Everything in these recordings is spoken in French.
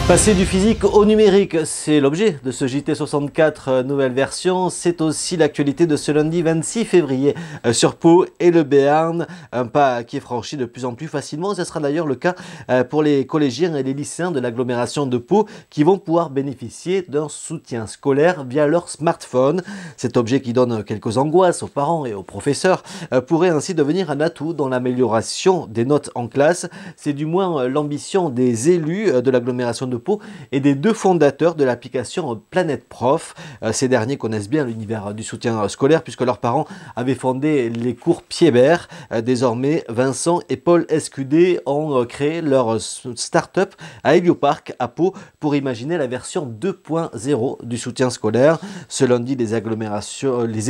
Passer du physique au numérique, c'est l'objet de ce JT64 nouvelle version. C'est aussi l'actualité de ce lundi 26 février sur Pau et le Béarn. Un pas qui est franchi de plus en plus facilement. Ce sera d'ailleurs le cas pour les collégiens et les lycéens de l'agglomération de Pau qui vont pouvoir bénéficier d'un soutien scolaire via leur smartphone. Cet objet qui donne quelques angoisses aux parents et aux professeurs pourrait ainsi devenir un atout dans l'amélioration des notes en classe. C'est du moins l'ambition des élus de l'agglomération de Pau et des deux fondateurs de l'application Planète Prof. Ces derniers connaissent bien l'univers du soutien scolaire puisque leurs parents avaient fondé les cours Piébert. Désormais, Vincent et Paul Escudé ont créé leur start-up à Hélioparc à Pau pour imaginer la version 2.0 du soutien scolaire. Ce lundi, les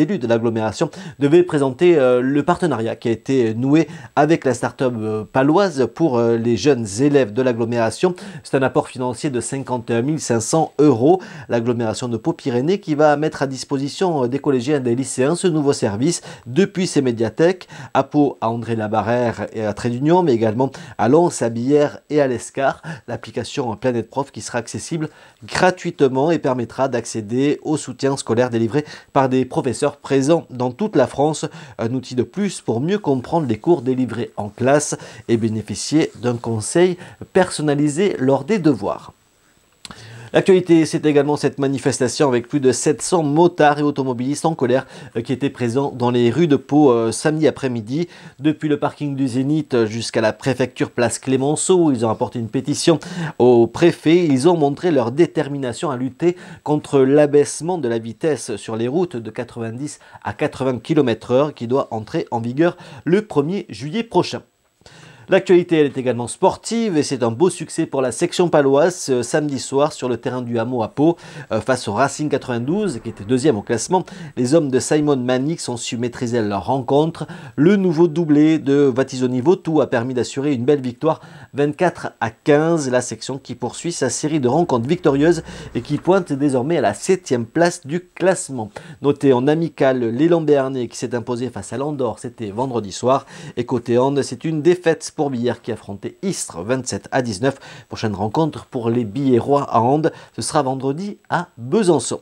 élus de l'agglomération devaient présenter le partenariat qui a été noué avec la start-up paloise pour les jeunes élèves de l'agglomération. C'est un apport financier de 51 500 €. L'agglomération de Pau-Pyrénées qui va mettre à disposition des collégiens et des lycéens ce nouveau service depuis ses médiathèques à Pau, à André-la-Barrère et à Trait-d'Union, mais également à Lons, à Billère et à l'Escar. L'application Planète Prof qui sera accessible gratuitement et permettra d'accéder au soutien scolaire délivré par des professeurs présents dans toute la France. Un outil de plus pour mieux comprendre les cours délivrés en classe et bénéficier d'un conseil personnalisé lors des devoirs. L'actualité, c'est également cette manifestation avec plus de 700 motards et automobilistes en colère qui étaient présents dans les rues de Pau samedi après-midi. Depuis le parking du Zénith jusqu'à la préfecture place Clémenceau, ils ont apporté une pétition au préfet. Ils ont montré leur détermination à lutter contre l'abaissement de la vitesse sur les routes de 90 à 80 km/h qui doit entrer en vigueur le 1er juillet prochain. L'actualité, elle est également sportive et c'est un beau succès pour la section paloise samedi soir sur le terrain du Hameau à Pau face au Racing 92 qui était deuxième au classement. Les hommes de Simon Manix ont su maîtriser leur rencontre. Le nouveau doublé de Vatisoni-Votou a permis d'assurer une belle victoire 24-15. La section qui poursuit sa série de rencontres victorieuses et qui pointe désormais à la 7e place du classement. Notez en amical l'élan béarnais qui s'est imposé face à l'Andorre, c'était vendredi soir. Et côté hand, c'est une défaite pour Billère qui affrontait Istres 27-19. Prochaine rencontre pour les Billérois à hand, ce sera vendredi à Besançon.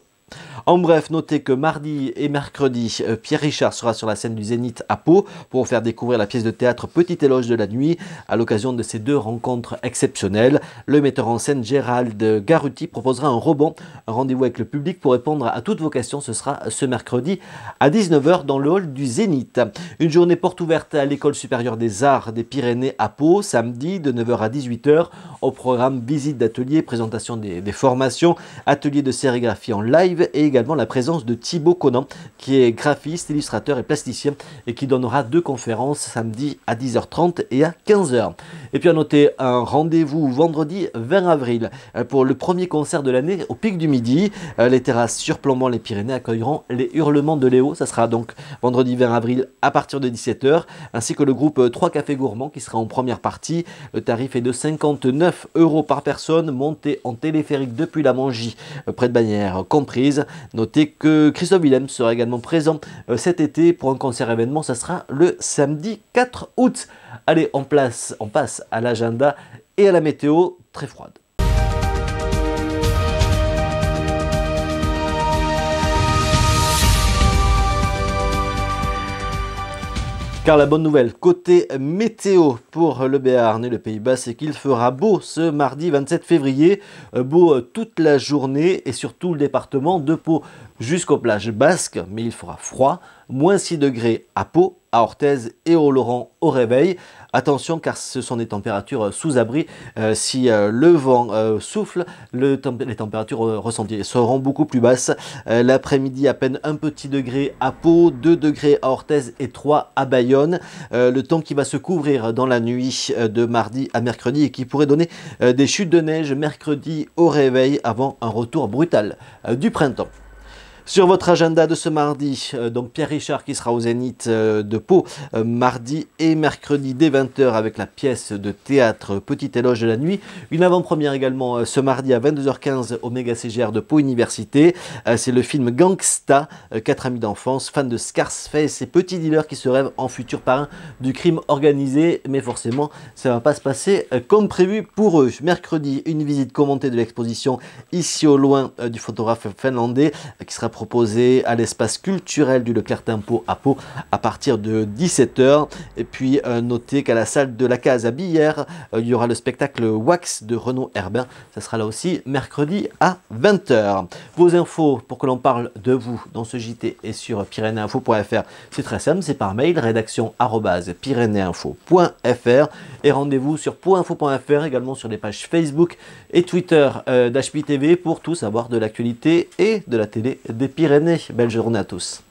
En bref, notez que mardi et mercredi, Pierre Richard sera sur la scène du Zénith à Pau pour faire découvrir la pièce de théâtre Petit éloge de la nuit. À l'occasion de ces deux rencontres exceptionnelles, le metteur en scène Gérald Garuti proposera un rebond, un rendez-vous avec le public pour répondre à toutes vos questions. Ce sera ce mercredi à 19 h dans le hall du Zénith. Une journée porte ouverte à l'École supérieure des arts des Pyrénées à Pau, samedi de 9 h à 18 h. Au programme visite d'ateliers, présentation des formations, ateliers de sérigraphie en live et également la présence de Thibaut Conan qui est graphiste, illustrateur et plasticien et qui donnera deux conférences samedi à 10 h 30 et à 15 h. Et puis à noter un rendez-vous vendredi 20 avril pour le premier concert de l'année au Pic du Midi. Les terrasses surplombant les Pyrénées accueilleront les Hurlements de Léo. Ça sera donc vendredi 20 avril à partir de 17 h, ainsi que le groupe 3 Cafés Gourmands qui sera en première partie. Le tarif est de 59 € par personne, montée en téléphérique depuis la Mongie près de Bagnères comprise. Notez que Christophe Willem sera également présent cet été pour un concert événement. Ça sera le samedi 4 août. Allez, on passe à l'agenda et à la météo très froide. Car la bonne nouvelle, côté météo pour le Béarn et le Pays Bas, c'est qu'il fera beau ce mardi 27 février. Beau toute la journée et sur tout le département de Pau jusqu'aux plages basques, mais il fera froid. Moins 6 degrés à Pau, à Orthez et au Laurent au réveil. Attention car ce sont des températures sous abri. Si le vent souffle, les températures ressenties seront beaucoup plus basses. L'après-midi, à peine un petit degré à Pau, 2 degrés à Orthez et 3 à Bayonne. Le temps qui va se couvrir dans la nuit de mardi à mercredi et qui pourrait donner des chutes de neige mercredi au réveil avant un retour brutal du printemps. Sur votre agenda de ce mardi, donc Pierre Richard qui sera au Zénith de Pau mardi et mercredi dès 20 h avec la pièce de théâtre Petit éloge de la nuit. Une avant-première également ce mardi à 22 h 15 au Méga CGR de Pau Université. C'est le film Gangsta, 4 amis d'enfance, fans de Scarface et petits dealers qui se rêvent en futur parrain du crime organisé. Mais forcément, ça ne va pas se passer comme prévu pour eux. Mercredi, une visite commentée de l'exposition Ici au loin du photographe finlandais qui sera proposé à l'espace culturel du Leclerc Tempo à Pau à partir de 17 h. Et puis notez qu'à la salle de la Case à Billère, il y aura le spectacle Wax de Renaud Herbin. Ça sera là aussi mercredi à 20 h. Vos infos pour que l'on parle de vous dans ce JT et sur pyrénéinfo.fr, c'est très simple, c'est par mail, rédaction@pyrénéinfo.fr, et rendez-vous sur pointinfo.fr, également sur les pages Facebook et Twitter d'HPTV pour tout savoir de l'actualité et de la télé des Pyrénées. Belle journée à tous.